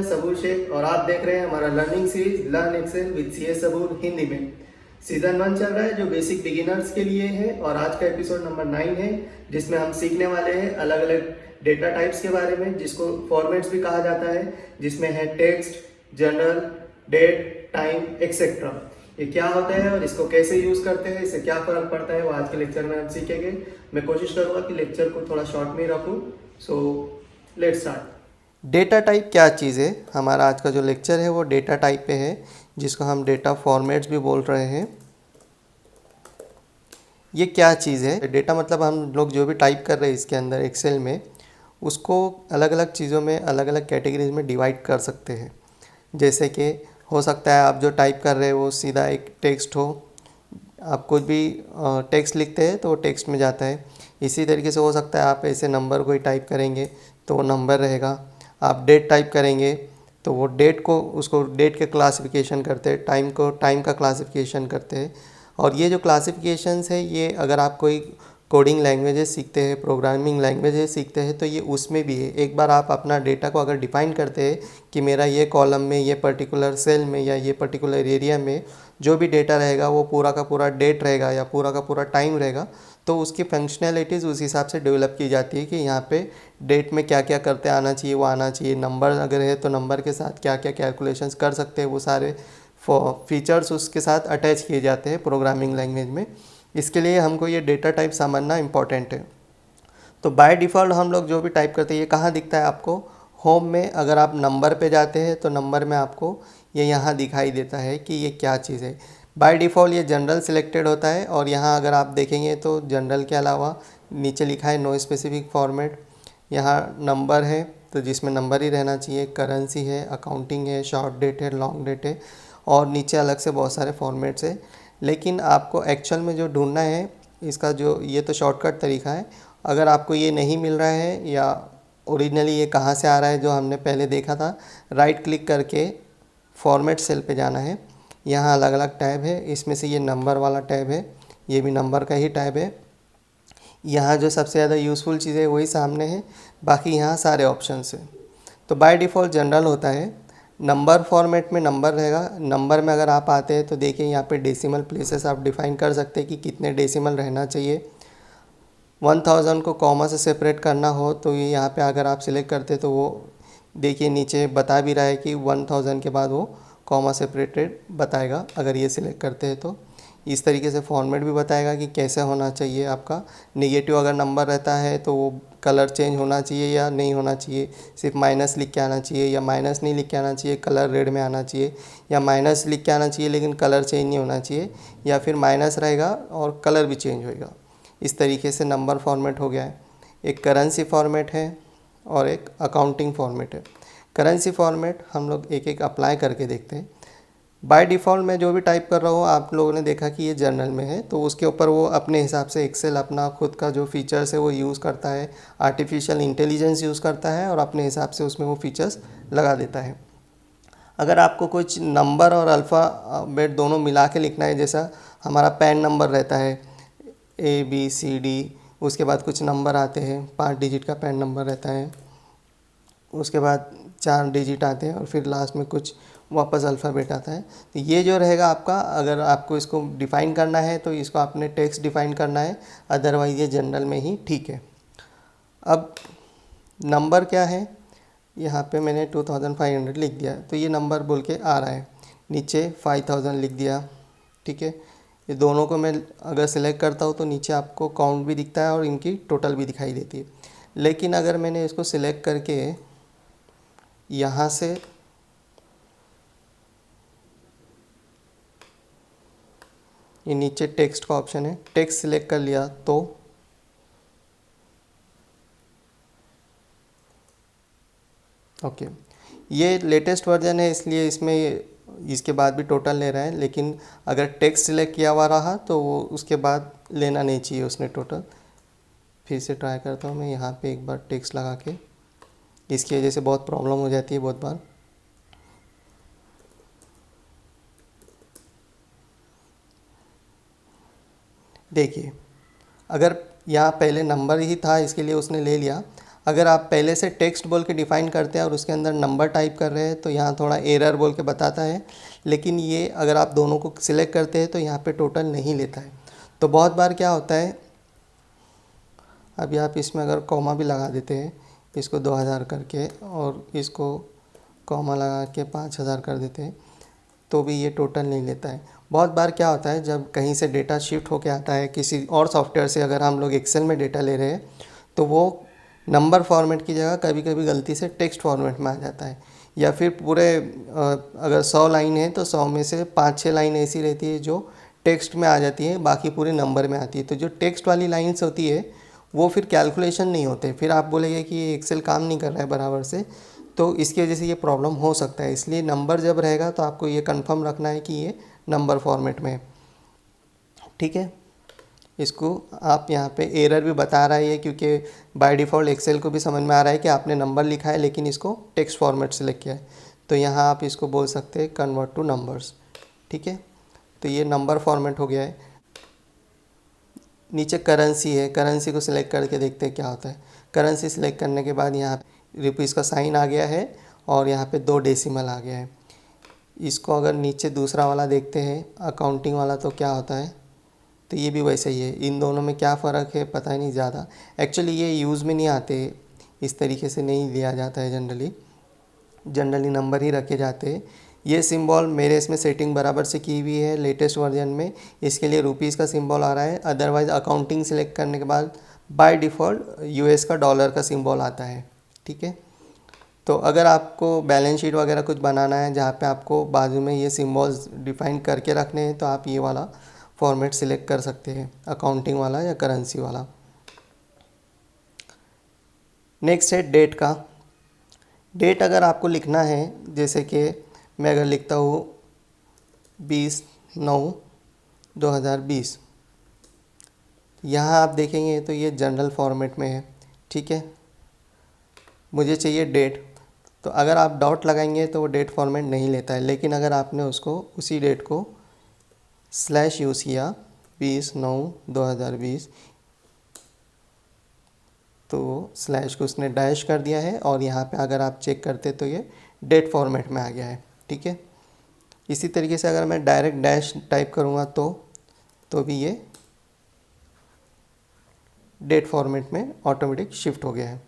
मैं सबूर शेख और आप देख रहे हैं हमारा learning series learn excel with CS सबूर हिंदी में। सीजन 1 चल रहा है जो बेसिक बिगिनर्स के लिए है और आज का एपिसोड नंबर 9 है जिसमें हम सीखने वाले हैं अलग अलग डेटा टाइप्स के बारे में जिसको फॉर्मेट्स भी कहा जाता है, जिसमें है text, general, date, time etcetera. ये क्या होता है और इसको कैसे यूज करते हैं, इससे क्या फर्क पड़ता है वो आज के लेक्चर में हम सीखेंगे। मैं कोशिश करूंगा कि लेक्चर को थोड़ा शॉर्ट में ही रखूं। So let's start. Data type क्या चीज़ है? हमारा आज का जो लेक्चर है वो डेटा टाइप पे है, जिसको हम डेटा फॉर्मेट्स भी बोल रहे हैं। ये क्या चीज़ है? डेटा मतलब हम लोग जो भी टाइप कर रहे हैं इसके अंदर एक्सेल में, उसको अलग अलग चीज़ों में अलग अलग कैटेगरीज में डिवाइड कर सकते हैं। जैसे कि हो सकता है आप जो टाइप कर रहे हैं वो सीधा एक टेक्स्ट हो, आप कुछ भी टेक्स्ट लिखते हैं तो वो टेक्स्ट में जाता है। इसी तरीके से हो सकता है आप ऐसे नंबर को ही टाइप करेंगे तो वो नंबर रहेगा। आप डेट टाइप करेंगे तो वो डेट को उसको डेट के क्लासिफिकेशन करते हैं, टाइम को टाइम का क्लासिफिकेशन करते हैं। और ये जो क्लासिफिकेशंस है ये अगर आप कोई कोडिंग लैंग्वेजेस सीखते हैं, प्रोग्रामिंग लैंग्वेजेस सीखते हैं तो ये उसमें भी है। एक बार आप अपना डेटा को अगर डिफाइन करते हैं कि मेरा ये कॉलम में, ये पर्टिकुलर सेल में या ये पर्टिकुलर एरिया में जो भी डेटा रहेगा वो पूरा का पूरा डेट रहेगा या पूरा का पूरा टाइम रहेगा, तो उसकी फंक्शनैलिटीज़ उस हिसाब से डेवलप की जाती है कि यहाँ पे डेट में क्या क्या करते आना चाहिए वो आना चाहिए। नंबर अगर है तो नंबर के साथ क्या क्या कैलकुलेशंस कर सकते हैं वो सारे फीचर्स उसके साथ अटैच किए जाते हैं प्रोग्रामिंग लैंग्वेज में। इसके लिए हमको ये डेटा टाइप समझना इम्पॉर्टेंट है। तो बाय डिफ़ॉल्ट हम लोग जो भी टाइप करते हैं ये कहाँ दिखता है आपको? होम में। अगर आप नंबर पे जाते हैं तो नंबर में आपको ये यहाँ दिखाई देता है कि ये क्या चीज़ है। बाय डिफ़ॉल्ट ये जनरल सिलेक्टेड होता है और यहाँ अगर आप देखेंगे तो जनरल के अलावा नीचे लिखा है नो स्पेसिफिक फॉर्मेट। यहाँ नंबर है तो जिसमें नंबर ही रहना चाहिए, करेंसी है, अकाउंटिंग है, शॉर्ट डेट है, लॉन्ग डेट है और नीचे अलग से बहुत सारे फॉर्मेट्स है। लेकिन आपको एक्चुअल में जो ढूंढना है इसका जो ये तो शॉर्टकट तरीका है। अगर आपको ये नहीं मिल रहा है या ओरिजिनली ये कहाँ से आ रहा है जो हमने पहले देखा था, राइट क्लिक करके फॉर्मेट सेल पे जाना है। यहाँ अलग अलग टैब है, इसमें से ये नंबर वाला टैब है, ये भी नंबर का ही टैब है। यहाँ जो सबसे ज़्यादा यूज़फुल चीज़ है वही सामने है, बाकी यहाँ सारे ऑप्शंस हैं। तो बाय डिफ़ॉल्ट जनरल होता है। नंबर फॉर्मेट में नंबर रहेगा। नंबर में अगर आप आते हैं तो देखिए यहाँ पे डेसिमल प्लेसेस आप डिफ़ाइन कर सकते हैं कि कितने डेसिमल रहना चाहिए। 1000 को कॉमा से सेपरेट करना हो तो ये यहाँ पे अगर आप सिलेक्ट करते तो वो देखिए नीचे बता भी रहा है कि 1000 के बाद वो कॉमा सेपरेटेड बताएगा अगर ये सिलेक्ट करते हैं तो। इस तरीके से फॉर्मेट भी बताएगा कि कैसे होना चाहिए आपका। नेगेटिव अगर नंबर रहता है तो वो कलर चेंज होना चाहिए या नहीं होना चाहिए, सिर्फ माइनस लिख के आना चाहिए या माइनस नहीं लिख के आना चाहिए, कलर रेड में आना चाहिए, या माइनस लिख के आना चाहिए लेकिन कलर चेंज नहीं होना चाहिए, या फिर माइनस रहेगा और कलर भी चेंज होएगा। इस तरीके से नंबर फॉर्मेट हो गया है। एक करेंसी फॉर्मेट है और एक अकाउंटिंग फॉर्मेट है। करेंसी फॉर्मेट हम लोग एक एक अप्लाई करके देखते हैं। बाय डिफ़ॉल्ट मैं जो भी टाइप कर रहा हूँ आप लोगों ने देखा कि ये जर्नल में है, तो उसके ऊपर वो अपने हिसाब से एक्सेल अपना खुद का जो फीचर्स है वो यूज़ करता है, आर्टिफिशियल इंटेलिजेंस यूज़ करता है और अपने हिसाब से उसमें वो फीचर्स लगा देता है। अगर आपको कुछ नंबर और अल्फ़ाबेट दोनों मिला के लिखना है, जैसा हमारा पैन नंबर रहता है ABCD, उसके बाद कुछ नंबर आते हैं, 5 डिजिट का पैन नंबर रहता है, उसके बाद 4 डिजिट आते हैं और फिर लास्ट में कुछ वापस अल्फ़ाबेट आता है। तो ये जो रहेगा आपका, अगर आपको इसको डिफ़ाइन करना है तो इसको आपने टेक्स्ट डिफ़ाइन करना है, अदरवाइज़ ये जनरल में ही ठीक है। अब नंबर क्या है, यहाँ पे मैंने 2500 लिख दिया तो ये नंबर बोल के आ रहा है। नीचे 5000 लिख दिया, ठीक है। ये दोनों को मैं अगर सिलेक्ट करता हूँ तो नीचे आपको काउंट भी दिखता है और इनकी टोटल भी दिखाई देती है। लेकिन अगर मैंने इसको सिलेक्ट करके यहाँ से ये नीचे टेक्स्ट का ऑप्शन है, टेक्स्ट सिलेक्ट कर लिया तो ओके, ये लेटेस्ट वर्जन है इसलिए इसमें इसके बाद भी टोटल ले रहा है, लेकिन अगर टेक्स्ट सिलेक्ट किया हुआ रहा तो वो उसके बाद लेना नहीं चाहिए उसने टोटल। फिर से ट्राई करता हूँ मैं यहाँ पे एक बार टेक्स्ट लगा के, इसकी वजह से बहुत प्रॉब्लम हो जाती है बहुत बार। देखिए अगर यहाँ पहले नंबर ही था इसके लिए उसने ले लिया, अगर आप पहले से टेक्स्ट बोल के डिफ़ाइन करते हैं और उसके अंदर नंबर टाइप कर रहे हैं तो यहाँ थोड़ा एरर बोल के बताता है, लेकिन ये अगर आप दोनों को सिलेक्ट करते हैं तो यहाँ पे टोटल नहीं लेता है। तो बहुत बार क्या होता है, अभी आप इसमें अगर कॉमा भी लगा देते हैं, इसको 2000 करके और इसको कॉमा लगा के 5000 कर देते हैं, तो भी ये टोटल नहीं लेता है। बहुत बार क्या होता है, जब कहीं से डेटा शिफ्ट होके आता है किसी और सॉफ्टवेयर से, अगर हम लोग एक्सेल में डेटा ले रहे हैं तो वो नंबर फॉर्मेट की जगह कभी कभी गलती से टेक्स्ट फॉर्मेट में आ जाता है, या फिर पूरे अगर 100 लाइन है तो 100 में से 5-6 लाइन ऐसी रहती है जो टेक्स्ट में आ जाती है, बाकी पूरे नंबर में आती है। तो जो टेक्स्ट वाली लाइन्स होती है वो फिर कैलकुलेशन नहीं होते, फिर आप बोलेंगे कि ये एक्सेल काम नहीं कर रहा है बराबर से, तो इसकी वजह से ये प्रॉब्लम हो सकता है। इसलिए नंबर जब रहेगा तो आपको ये कंफर्म रखना है कि ये नंबर फॉर्मेट में है, ठीक है। इसको आप यहाँ पे एरर भी बता रहा है क्योंकि बाय डिफ़ॉल्ट एक्सेल को भी समझ में आ रहा है कि आपने नंबर लिखा है लेकिन इसको टेक्स्ट फॉर्मेट से लिखा है, तो यहाँ आप इसको बोल सकते हैं कन्वर्ट टू नंबर्स, ठीक है। तो ये नंबर फॉर्मेट हो गया है। नीचे करेंसी है, करेंसी को सिलेक्ट करके देखते हैं क्या होता है। करेंसी सिलेक्ट करने के बाद यहाँ रुपीज़ का साइन आ गया है और यहाँ पे 2 डेसिमल आ गया है। इसको अगर नीचे दूसरा वाला देखते हैं अकाउंटिंग वाला तो क्या होता है, तो ये भी वैसे ही है। इन दोनों में क्या फ़र्क है पता ही नहीं ज़्यादा, एक्चुअली ये यूज़ में नहीं आते, इस तरीके से नहीं लिया जाता है। जनरली नंबर ही रखे जाते हैं। ये सिंबल मेरे इसमें सेटिंग बराबर से की हुई है लेटेस्ट वर्जन में, इसके लिए रुपीज़ का सिंबल आ रहा है। अदरवाइज़ अकाउंटिंग सेलेक्ट करने के बाद बाय डिफ़ॉल्ट यूएस का डॉलर का सिंबल आता है, ठीक है। तो अगर आपको बैलेंस शीट वगैरह कुछ बनाना है जहाँ पे आपको बाजू में ये सिंबल्स डिफ़ाइन करके रखने हैं तो आप ये वाला फॉर्मेट सिलेक्ट कर सकते हैं, अकाउंटिंग वाला या करेंसी वाला। नेक्स्ट है डेट का। डेट अगर आपको लिखना है, जैसे कि मैं अगर लिखता हूँ 20/9/2020, यहाँ आप देखेंगे तो ये जनरल फॉर्मेट में है, ठीक है। मुझे चाहिए डेट, तो अगर आप डॉट लगाएंगे तो वो डेट फॉर्मेट नहीं लेता है, लेकिन अगर आपने उसको उसी डेट को स्लैश यूज़ किया 20/9/2020 तो स्लैश को उसने डैश कर दिया है और यहाँ पे अगर आप चेक करते तो ये डेट फॉर्मेट में आ गया है, ठीक है। इसी तरीके से अगर मैं डायरेक्ट डैश टाइप करूँगा तो भी ये डेट फॉर्मेट में ऑटोमेटिक शिफ्ट हो गया है।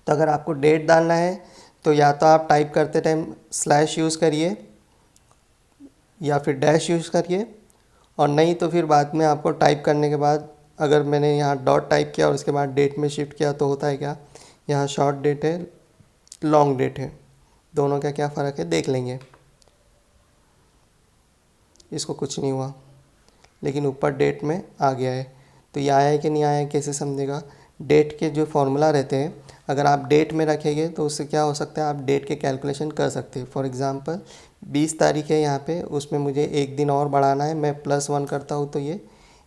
तो अगर आपको डेट डालना है तो या तो आप टाइप करते टाइम स्लैश यूज़ करिए या फिर डैश यूज़ करिए, और नहीं तो फिर बाद में आपको टाइप करने के बाद अगर मैंने यहाँ डॉट टाइप किया और उसके बाद डेट में शिफ्ट किया तो होता है क्या, यहाँ शॉर्ट डेट है लॉन्ग डेट है, दोनों का क्या फ़र्क है देख लेंगे। इसको कुछ नहीं हुआ लेकिन ऊपर डेट में आ गया है, तो ये आया है कि नहीं आया है कैसे समझेगा। डेट के जो फॉर्मूला रहते हैं अगर आप डेट में रखेंगे तो उससे क्या हो सकता है, आप डेट के कैलकुलेशन कर सकते हैं। फॉर एग्ज़ाम्पल 20 तारीख है यहाँ पे, उसमें मुझे एक दिन और बढ़ाना है, मैं +1 करता हूँ तो ये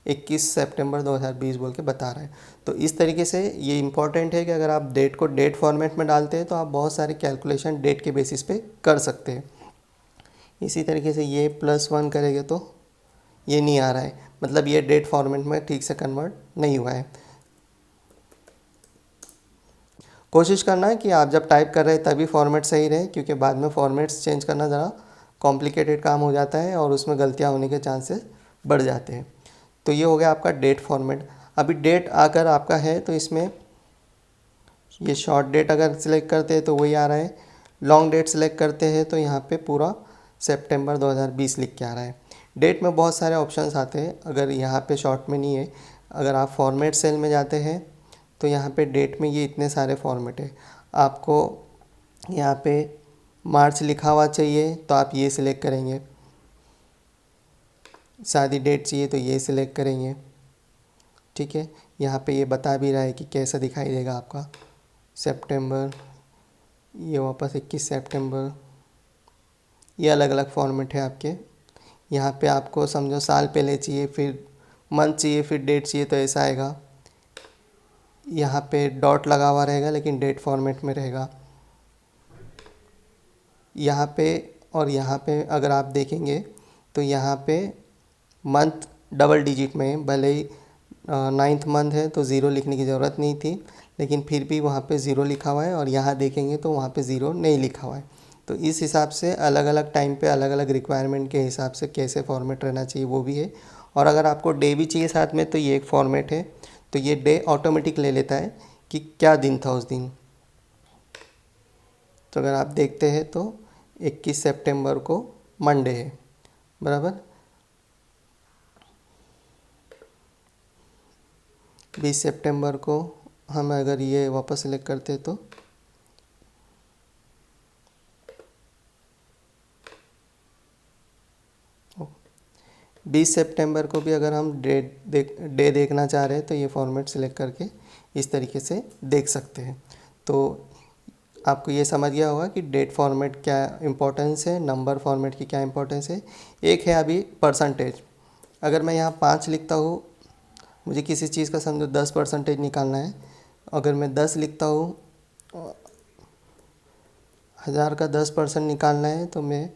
21 सितंबर 2020 बोल के बता रहा है। तो इस तरीके से ये इम्पॉर्टेंट है कि अगर आप डेट को डेट फॉर्मेट में डालते हैं तो आप बहुत सारे कैलकुलेशन डेट के बेसिस पे कर सकते हैं। इसी तरीके से ये +1 करेंगे तो ये नहीं आ रहा है, मतलब ये डेट फॉर्मेट में ठीक से कन्वर्ट नहीं हुआ है। कोशिश करना है कि आप जब टाइप कर रहे हैं तभी फॉर्मेट सही रहे, क्योंकि बाद में फॉर्मेट्स चेंज करना ज़रा कॉम्प्लिकेटेड काम हो जाता है और उसमें गलतियां होने के चांसेस बढ़ जाते हैं। तो ये हो गया आपका डेट फॉर्मेट। अभी डेट आकर आपका है तो इसमें ये शॉर्ट डेट अगर सिलेक्ट करते हैं तो वही आ रहा है, लॉन्ग डेट सिलेक्ट करते हैं तो यहाँ पे पूरा सितंबर 2020 लिख के आ रहा है। डेट में बहुत सारे ऑप्शंस आते हैं, अगर यहाँ पे शॉर्ट में नहीं है, अगर आप फॉर्मेट सेल में जाते हैं तो यहाँ पे डेट में ये इतने सारे फॉर्मेट है। आपको यहाँ पे मार्च लिखा हुआ चाहिए तो आप ये सिलेक्ट करेंगे, शादी डेट चाहिए तो ये सिलेक्ट करेंगे, ठीक है। यहाँ पे ये बता भी रहा है कि कैसा दिखाई देगा आपका सितंबर, ये वापस 21 सितंबर, ये अलग अलग फॉर्मेट है आपके। यहाँ पे आपको समझो साल पहले चाहिए, फिर मंथ चाहिए, फिर डेट चाहिए तो ऐसा आएगा। यहाँ पे डॉट लगा हुआ रहेगा लेकिन डेट फॉर्मेट में रहेगा यहाँ पे। और यहाँ पे अगर आप देखेंगे तो यहाँ पे मंथ डबल डिजिट में, भले ही 9th मंथ है तो 0 लिखने की ज़रूरत नहीं थी, लेकिन फिर भी वहाँ पे ज़ीरो लिखा हुआ है, और यहाँ देखेंगे तो वहाँ पे ज़ीरो नहीं लिखा हुआ है। तो इस हिसाब से अलग अलग टाइम पे अलग अलग रिक्वायरमेंट के हिसाब से कैसे फॉर्मेट रहना चाहिए वो भी है। और अगर आपको डे भी चाहिए साथ में तो ये एक फॉर्मेट है। तो ये डे ऑटोमेटिक ले लेता है कि क्या दिन था उस दिन। तो अगर आप देखते हैं तो 21 सितंबर को मंडे है, बराबर। 20 सितंबर को हम अगर ये वापस सेलेक्ट करते तो 20 सितंबर को भी अगर हम डे देखना चाह रहे हैं तो ये फॉर्मेट सिलेक्ट करके इस तरीके से देख सकते हैं। तो आपको ये समझ गया होगा कि डेट फॉर्मेट क्या इंपॉर्टेंस है, नंबर फॉर्मेट की क्या इंपॉर्टेंस है। एक है अभी परसेंटेज। अगर मैं यहाँ 5 लिखता हूँ, मुझे किसी चीज़ का समझो 10% निकालना है। अगर मैं 10 लिखता हूँ, 1000 का 10% निकालना है, तो मैं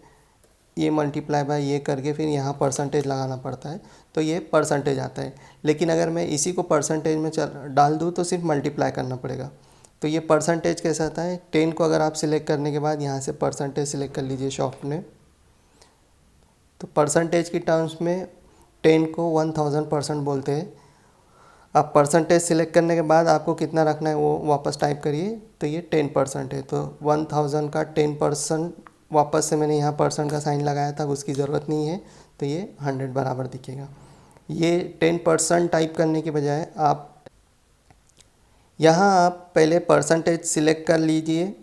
ये मल्टीप्लाई बाय ये करके फिर यहाँ परसेंटेज लगाना पड़ता है, तो ये परसेंटेज आता है। लेकिन अगर मैं इसी को परसेंटेज में डाल दूँ तो सिर्फ मल्टीप्लाई करना पड़ेगा। तो ये परसेंटेज कैसा आता है, 10 को अगर आप सिलेक्ट करने के बाद यहाँ से परसेंटेज सिलेक्ट कर लीजिए शॉर्ट में, तो परसेंटेज की टर्म्स में 10 को 1000% बोलते हैं। आप परसेंटेज सिलेक्ट करने के बाद आपको कितना रखना है वो वापस टाइप करिए, तो ये 10% है। तो 1000 का 10% वापस से मैंने यहाँ परसेंट का साइन लगाया था, उसकी ज़रूरत नहीं है, तो ये 100 बराबर दिखेगा। ये 10% टाइप करने के बजाय आप यहाँ आप पहले परसेंटेज सिलेक्ट कर लीजिए।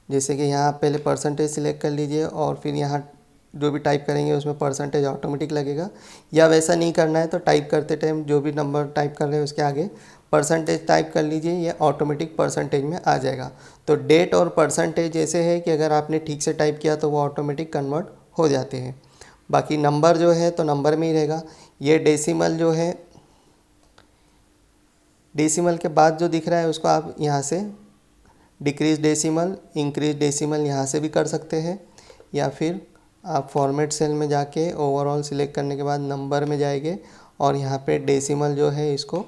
जैसे कि यहाँ आप पहले परसेंटेज सिलेक्ट कर लीजिए और फिर यहाँ जो भी टाइप करेंगे उसमें परसेंटेज ऑटोमेटिक लगेगा। या वैसा नहीं करना है तो टाइप करते टाइम जो भी नंबर टाइप कर रहे हैं उसके आगे परसेंटेज टाइप कर लीजिए, ये ऑटोमेटिक परसेंटेज में आ जाएगा। तो डेट और परसेंटेज ऐसे है कि अगर आपने ठीक से टाइप किया तो वो ऑटोमेटिक कन्वर्ट हो जाते हैं। बाकी नंबर जो है तो नंबर में ही रहेगा। ये डेसिमल जो है, डेसिमल के बाद जो दिख रहा है उसको आप यहाँ से डिक्रीज डेसिमल, इंक्रीज डेसिमल यहाँ से भी कर सकते हैं। या फिर आप फॉर्मेट सेल में जाके ओवरऑल सिलेक्ट करने के बाद नंबर में जाएंगे और यहाँ पे डेसिमल जो है इसको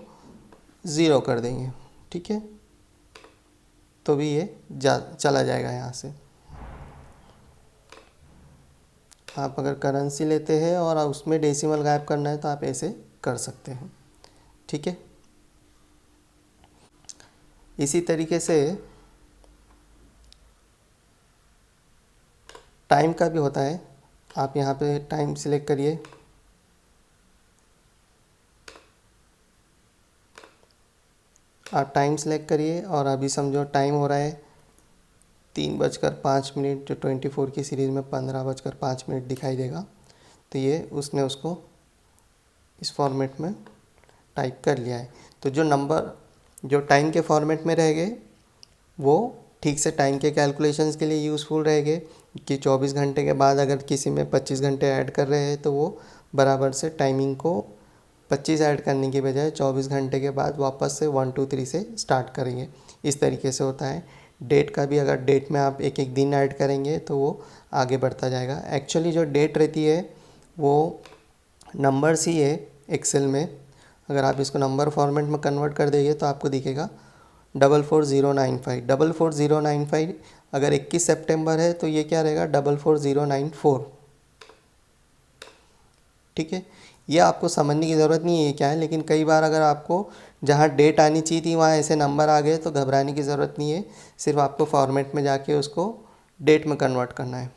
0 कर देंगे, ठीक है। तो भी ये चला जाएगा यहाँ से। आप अगर करेंसी लेते हैं और उसमें डेसिमल गायब करना है तो आप ऐसे कर सकते हैं, ठीक है। इसी तरीके से टाइम का भी होता है। आप यहाँ पे टाइम सिलेक्ट करिए, आप टाइम सेलेक्ट करिए और अभी समझो टाइम हो रहा है 3:05। जो 24 की सीरीज़ में 15:05 दिखाई देगा। तो ये उसने उसको इस फॉर्मेट में टाइप कर लिया है। तो जो नंबर जो टाइम के फॉर्मेट में रहेंगे वो ठीक से टाइम के कैलकुलेशंस के लिए यूज़फुल रहेंगे कि 24 घंटे के बाद अगर किसी में 25 घंटे ऐड कर रहे हैं तो वो बराबर से टाइमिंग को 25 ऐड करने की बजाय 24 घंटे के बाद वापस से 1 2 3 से स्टार्ट करेंगे। इस तरीके से होता है। डेट का भी अगर डेट में आप एक एक दिन ऐड करेंगे तो वो आगे बढ़ता जाएगा। एक्चुअली जो डेट रहती है वो नंबर्स ही है एक्सेल में। अगर आप इसको नंबर फॉर्मेट में कन्वर्ट कर देंगे तो आपको दिखेगा 44095। 44095 अगर 21 सितंबर है तो ये क्या रहेगा 44094, ठीक है। ये आपको समझने की ज़रूरत नहीं है ये क्या है, लेकिन कई बार अगर आपको जहाँ डेट आनी चाहिए थी वहाँ ऐसे नंबर आ गए तो घबराने की ज़रूरत नहीं है। सिर्फ आपको फॉर्मेट में जाके उसको डेट में कन्वर्ट करना है,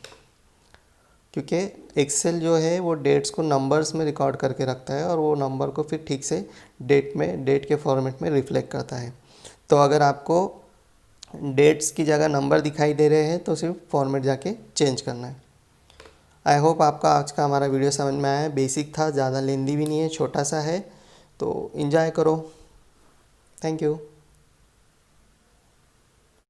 क्योंकि एक्सेल जो है वो डेट्स को नंबर्स में रिकॉर्ड करके रखता है और वो नंबर को फिर ठीक से डेट के फॉर्मेट में रिफ्लेक्ट करता है। तो अगर आपको डेट्स की जगह नंबर दिखाई दे रहे हैं तो सिर्फ फॉर्मेट जाके चेंज करना है। आई होप आपका आज का हमारा वीडियो समझ में आया है। बेसिक था, ज़्यादा लेंदी भी नहीं है, छोटा सा है, तो एंजॉय करो। Thank you.